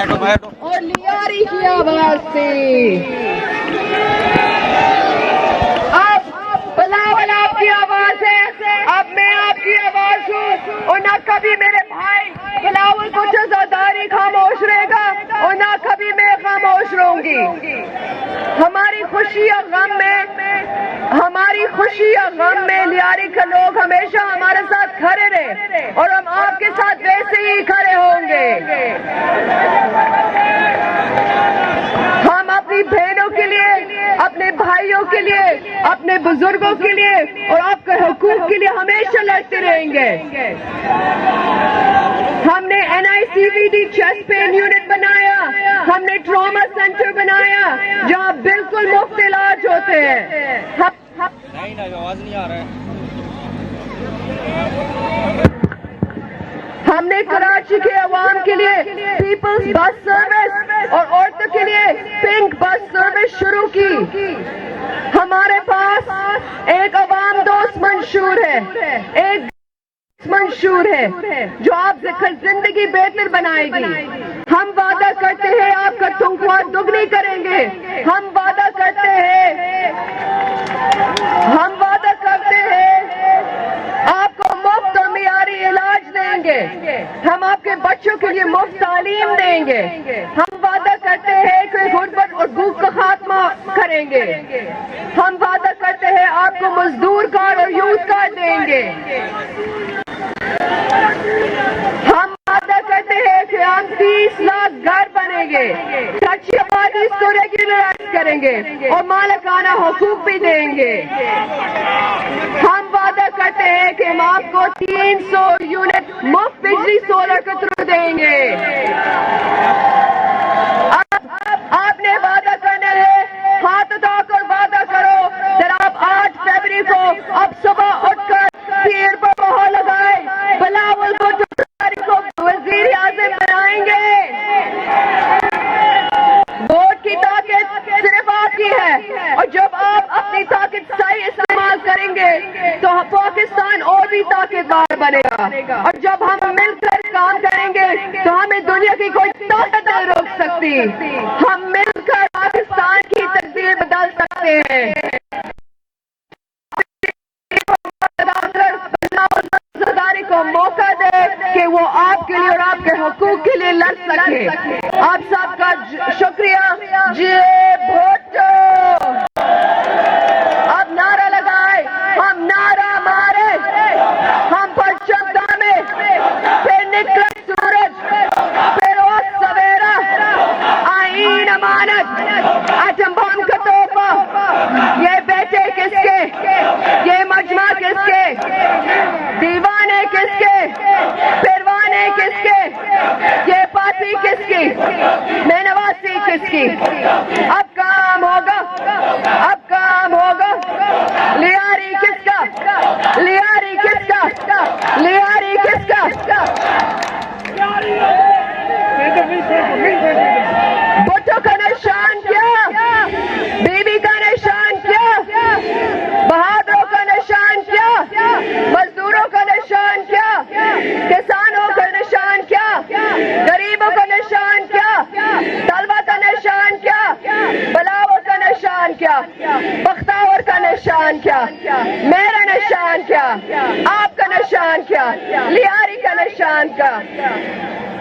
اور لیاری کی آواز سے اب بلاول آپ کی آواز ہے، اب میں آپ کی آواز ہوں، اور نہ کبھی میرے بھائی بلاول کو جزاداری خاموش رہے گا اور نہ کبھی میں خاموش رہوں گی۔ ہماری خوشی اور غم میں لیاری کے لوگ ہمیشہ ہمارے ساتھ کھڑے رہے اور ہم آپ کے ساتھ ویسے ہی کھڑے ہوں گے۔ ہم اپنی بہنوں کے لیے، اپنے بھائیوں کے لیے، اپنے بزرگوں کے لیے اور آپ کے حقوق کے لیے ہمیشہ لڑتے رہیں گے۔ ہم نے NICVD چیسٹ پین یونٹ بنایا، ہم نے ٹراما سینٹر بنایا جہاں بالکل مفت علاج ہوتے ہیں۔ آواز نہیں آ رہا ہے۔ ہم نے کراچی کے عوام کے لیے پیپلز بس سروس اور عورتوں کے لیے پنک بس سروس شروع کی۔ ہمارے پاس ایک عوام دوست منشور ہے جو آپ سے زندگی بہتر بنائے گی۔ ہم وعدہ کرتے ہیں آپ کا تنخواہ دگنی کریں گے۔ ہم وعدہ کرتے ہیں آپ کو مفت اور معیاری علاج دیں گے۔ ہم آپ کے بچوں کے لیے مفت تعلیم دیں گے۔ ہم وعدہ کرتے ہیں کہ غربت اور بھوک کا خاتمہ کریں گے۔ ہم وعدہ کرتے ہیں آپ کو مزدور کارڈ اور یوتھ کارڈ دیں گے۔ ہم وعدہ کرتے ہیں کہ ہم 30 لاکھ گھر بنیں گے، کچی آبادی اس کو ریگولرائز کریں گے اور مالکانہ حقوق بھی دیں گے۔ ہم وعدہ کرتے ہیں کہ ہم آپ کو 300 یونٹ مفت بجلی سولر کے تھرو دیں گے۔ آپ نے وعدہ کرنا ہے، ہاتھ اٹھا کر وعدہ کرو۔ جناب 8 فروری کو اب صبح اٹھ کر پیر پر مہر لگائے، بلاول کو وزیر اعظم بنائیں گے۔ ووٹ کی طاقت صرف آپ کی ہے، اور جب آپ اپنی طاقت صحیح استعمال کریں گے تو پاکستان اور بھی طاقتور بنے گا، اور جب ہم مل کر کام کریں گے تو ہمیں دنیا کی کوئی طاقت نہیں روک سکتی۔ ہم مل کر پاکستان کی تقدیر بدل سکتے ہیں۔ کو موقع دے کہ وہ آپ کے لیے اور آپ کے حقوق کے لیے لڑ سکے۔ آپ سب کا شکریہ۔ جی بھوٹو اب نعرہ لگائے، ہم نعرہ مارے، ہم پر چمدہ میں پھر نکلا سورج، پھر وہ سویرا، آئین امانت، ایٹم بم کا توپا، یہ بیٹے کس کے، یہ مجمع کس کے، دیوانے کس کے، پروانے کس کے، یہ پارٹی کس کی، میں نواسی کس کی۔ اب کام ہوگا، اب کام ہوگا۔ لیاری کس کا، لیاری کس کا، لیاری کس کا۔ بھٹو کا نشان کیا، بی بی کا نشان کیا، بہادروں کا نشان کیا، مزدوروں کا نشان کیا، کسانوں کا نشان کیا، غریبوں کا نشان کیا، طلبہ کا نشان کیا، بلاول کا نشان کیا، بختاور کا نشان کیا، میرا نشان کیا، آپ کا نشان کیا، لیاری کا نشان کیا،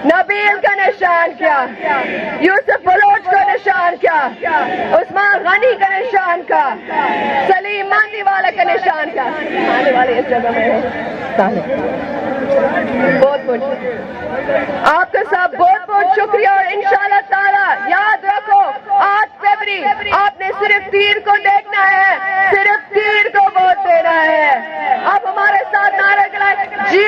نبیل کا نشان کیا، یوسف بلوچ کا نشان کیا، عثمان غنی کا نشان کیا، سلیم ماندی والا کا نشان کیا۔ آنے والے اس جگہ میں بہت بہت آپ کا سب بہت بہت شکریہ، اور انشاءاللہ تعالی یاد رکھو 8 فروری آپ نے صرف تیر کو دیکھنا ہے، صرف تیر کو ووٹ دینا ہے۔ اب ہمارے ساتھ نعرہ لگائیں، جی